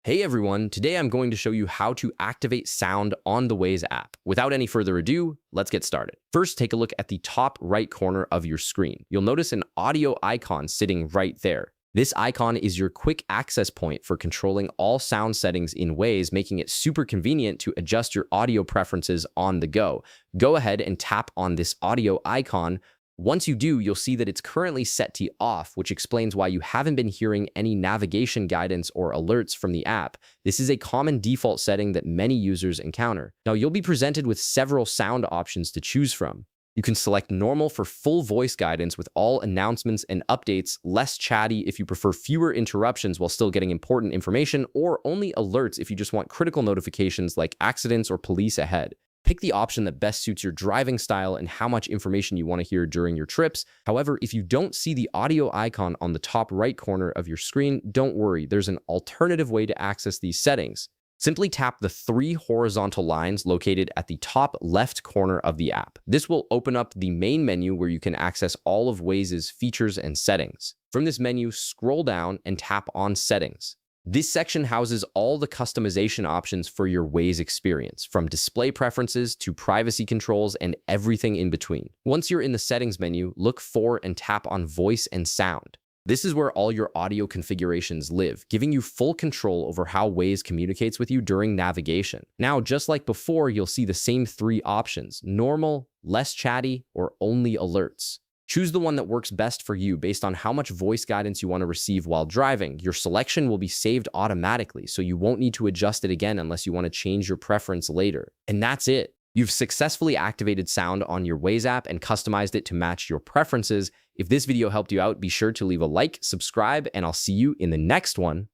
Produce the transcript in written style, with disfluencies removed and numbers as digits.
Hey everyone, today I'm going to show you how to activate sound on the Waze app. Without any further ado, let's get started. First, take a look at the top right corner of your screen. You'll notice an audio icon sitting right there. This icon is your quick access point for controlling all sound settings in Waze, making it super convenient to adjust your audio preferences on the go. Go ahead and tap on this audio icon. Once you do, you'll see that it's currently set to off, which explains why you haven't been hearing any navigation guidance or alerts from the app. This is a common default setting that many users encounter. Now, you'll be presented with several sound options to choose from. You can select normal for full voice guidance with all announcements and updates, less chatty if you prefer fewer interruptions while still getting important information, or only alerts if you just want critical notifications like accidents or police ahead. Pick the option that best suits your driving style and how much information you want to hear during your trips. However, if you don't see the audio icon on the top right corner of your screen, don't worry, there's an alternative way to access these settings. Simply tap the three horizontal lines located at the top left corner of the app. This will open up the main menu where you can access all of Waze's features and settings. From this menu, scroll down and tap on Settings. This section houses all the customization options for your Waze experience, from display preferences to privacy controls and everything in between. Once you're in the settings menu, look for and tap on Voice and Sound. This is where all your audio configurations live, giving you full control over how Waze communicates with you during navigation. Now, just like before, you'll see the same three options: normal, less chatty, or only alerts. Choose the one that works best for you based on how much voice guidance you want to receive while driving. Your selection will be saved automatically, so you won't need to adjust it again unless you want to change your preference later. And that's it. You've successfully activated sound on your Waze app and customized it to match your preferences. If this video helped you out, be sure to leave a like, subscribe, and I'll see you in the next one.